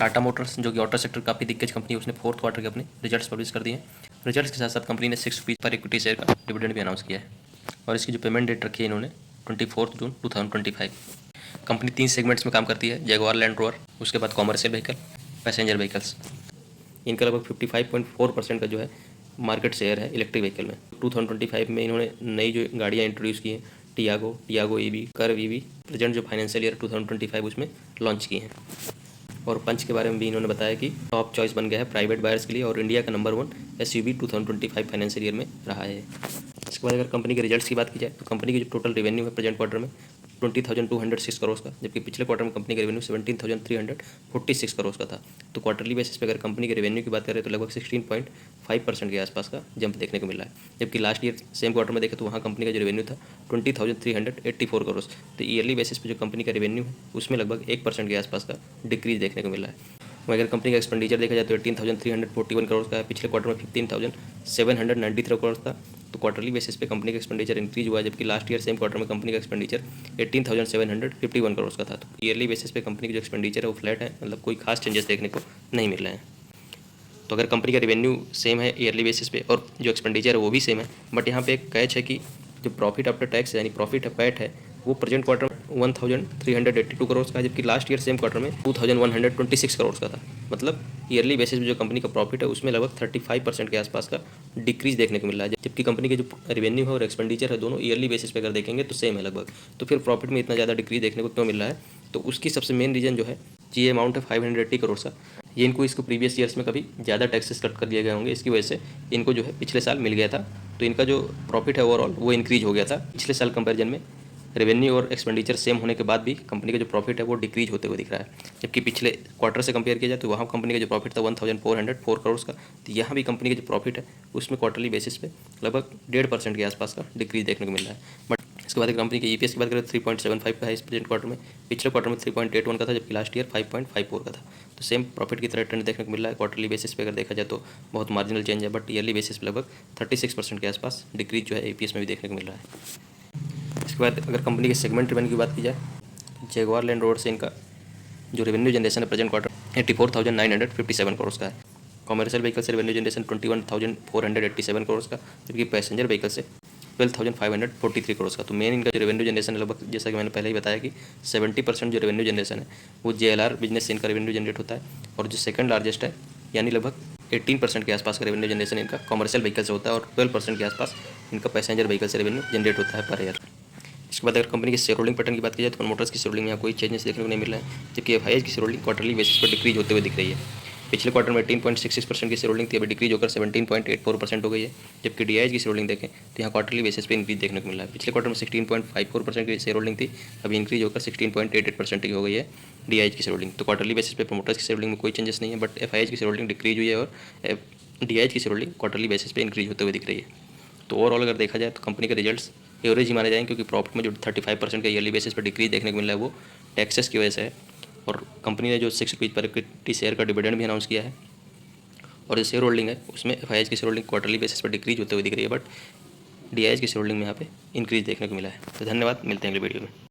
Tata Motors जो कि auto sector काफ़ी दिग्गज कंपनी है, उसने फोर्थ क्वार्टर के अपने रिजल्ट्स पब्लिश कर दिए हैं। रिजल्ट्स के साथ साथ कंपनी ने ₹6 पर इक्विटी शेयर का डिविडेंड भी अनाउंस किया है और इसकी जो पेमेंट डेट रखी है इन्होंने 24 जून 2025। कंपनी 3 सेगमेंट्स में काम करती है, जैगुआर लैंड रोवर, उसके बाद कॉमर्शियल व्हीकल, पैसेंजर व्हीकल्स। इनका लगभग 55.4% का जो है मार्केट शेयर है इलेक्ट्रिक व्हीकल में। 2025 में इन्होंने नई जो गाड़ियाँ इंट्रोड्यूस की हैं, Tiago EV, Curvv EV, present जो फाइनेंशियल ईयर 2025 उसमें लॉन्च की हैं। और पंच के बारे में भी इन्होंने बताया कि टॉप चॉइस बन गया है प्राइवेट बायर्स के लिए और इंडिया का नंबर 1 एसयूवी 2025 फाइनेंशियल ईयर में रहा है। इसके बाद अगर कंपनी के रिजल्ट्स की बात की जाए तो कंपनी की जो टोटल रेवेन्यू है प्रेजेंट क्वार्टर में 20,206 करोड़ का, जबकि पिछले क्वार्टर में कंपनी का रेवेन्यू 17,346 करोड़ का था। तो क्वार्टरली बेसिस पे अगर कंपनी के रेवेन्यू की बात करें तो लगभग 16.5% के आसपास का जंप देखने को मिला है, जबकि लास्ट ईयर सेम क्वार्टर में देखें तो वहाँ कंपनी का जो रेवेन्यू था 20,384 करोड़। तो ईयरली बेसिस पे जो कंपनी का रेवेन्यू है उसमें लगभग 1% के आसपास का डिक्रीज देखने को मिला है। अगर कंपनी का एक्सपेंडिचर देखा जाए तो 18,341 करोड़ का है, पिछले क्वार्टर में 15,793 करोड़ था। तो क्वार्टरली बेसिस पे कंपनी का एक्सपेंडिचर इंक्रीज हुआ है, जबकि लास्ट ईयर सेम क्वार्टर में कंपनी का एक्सपेंडिचर 18,751 करोड़ का था। तो ईयरली बेसिस पे कंपनी की जो एक्सपेंडिचर है वो फ्लैट है, मतलब कोई खास चेंजेस देखने को नहीं मिल रहे हैं। तो अगर कंपनी का रेवेन्यू सेम है ईयरली बेसिस पे और जो एक्सपेंडिचर है वो भी सेम है, बट यहाँ पे एक कैच है कि जो प्रॉफिट आफ्टर टैक्स यानी प्रॉफिट पैट है वो प्रेजेंट क्वार्टर में 1,382 करोड़ का, जबकि लास्ट ईयर सेम क्वार्टर में 2,126 करोड़ का था। मतलब ईयरली बेसिस पे जो कंपनी का प्रॉफिट है उसमें लगभग 35% के आसपास का डिक्रीज देखने को मिल रहा है, जबकि कंपनी के जो रेवेन्यू है और एक्सपेंडिचर है दोनों ईयरली बेसिस पे अगर देखेंगे तो सेम है लगभग। तो फिर प्रॉफिट में इतना ज़्यादा डिक्रीज देखने को क्यों मिल रहा है? तो उसकी सबसे मेन रीज़न जो है ये अमाउंट है 580 करोड़ का। ये इनको इसको प्रीवियस ईयर्स में कभी ज़्यादा टैक्सेस कट कर दिए गए होंगे, इसकी वजह से इनको जो है पिछले साल मिल गया था। तो इनका जो प्रॉफिट है ओवरऑल वो इंक्रीज हो गया था पिछले साल कंपैरिजन में। रेवेन्यू और एक्सपेंडिचर सेम होने के बाद भी कंपनी का जो प्रॉफिट है वो डिक्रीज होते हुए दिख रहा है, जबकि पिछले क्वार्टर से कंपेयर किया जाए तो वहाँ कंपनी का जो प्रॉफिट था 1,404 करोड़ का। तो यहाँ भी कंपनी का जो प्रॉफिट है उसमें क्वार्टरली बेसिस पे लगभग 1.5% के आसपास का डिक्रीज देखने को मिल रहा है। बट इसके बाद कंपनी के ईपीएस की बात करें तो 3.75 का है इस प्रेजेंट क्वार्टर में, पिछले क्वार्टर में 3.81 का था, जबकि लास्ट ईयर 5.54 का था। तो सेम प्रॉफिट की तरह ट्रेंड देखने को मिल रहा है। क्वार्टरली बेसिस पे अगर देखा जाए तो बहुत मार्जिनल चेंज है, बट ईयरली बेसिस पे लगभग 36% के आसपास डिक्रीज जो है ईपीएस में भी देखने को मिल रहा है। इसके बाद अगर कंपनी के सेगमेंट रेवेन्यू की बात की जाए, जैगुआर लैंड रोवर से इनका जो रेवेन्यू जनरेशन है प्रेजेंट क्वार्टर 84,957 करोड़ का है। कॉमर्शियल व्हीकल से रेवेन्यू जनरेशन 21,487 करोड़ का, जबकि पैसेंजर व्हीकल से 12,543 करोड़ का। तो मेन इनका जो रेवेन्यू जनरेशन है लगभग जैसा कि मैंने पहले ही बताया कि 70% जो रेवेन्यू जनरेशन है वो जेएलआर बिजनेस से इनका रेवेन्यू जनरेट होता है, और जो सेकंड लार्जेस्ट है यानी लगभग 18% के आसपास का रेवेन्यू जनरेशन इनका कॉमर्शियल व्हीकल से होता है, और 12% के आसपास इनका पैसेंजर व्हीकल से रेवेन्यू जनरेट होता है पर ईयर। इसके बाद अगर कंपनी के शेयर होल्डिंग पैटर्न की बात की जाए तो मोटर्स की शेयर होल्डिंग में यहाँ कोई चेंजेस देखने को नहीं मिल रहा है, जबकि एफआईआई की शेयर होल्डिंग क्वार्टरली बेसिस पर डिक्रीज होते हुए दिख रही है। पिछले क्वार्टर में 18.66% की शेयर होल्डिंग थी, अभी डिक्रीज होकर 17.84% हो गई है, जबकि डीआईएच की शेयर होल्डिंग देखें तो यहाँ क्वार्टरली बेसिस पे इंक्रीज देखने को मिल रहा है। पिछले क्वार्टर में 16.54% की शेयर होल्डिंग थी, अभी इंक्रीज होकर 16.88% की हो गई है डीआईएच की शेयर होल्डिंग। तो क्वार्टरली बेसिस पे प्रमोटर्स की शेयर होल्डिंग में कोई चेंजेस नहीं है, बट एफआईआई की शेयर होल्डिंग डिक्रीज हुई है और डीआईएच की शेयर होल्डिंग क्वार्टरली बेसिस पे इंक्रीज होते हुए दिख रही है। तो ओवरऑल अगर देखा जाए तो कंपनी के रिजल्ट्स एवरेज ही माने जाएंगे, क्योंकि प्रॉफिट में जो 35% का ईयरली बेसिस पर डिक्रीज देखने को मिल रहा है वो टैक्सेस की वजह से है। और कंपनी ने जो ₹6 पर इक्विटी शेयर का डिविडेंड भी अनाउंस किया है, और जो शेयर होल्डिंग है उसमें एफआईआई की शेयर होल्डिंग क्वार्टरली बेसिस पर डिक्रीज होते हुए दिख रही है, बट डीआईएच की शेयर होल्डिंग में यहाँ पे इंक्रीज देखने को मिला है। तो धन्यवाद, मिलते हैं अगले वीडियो में।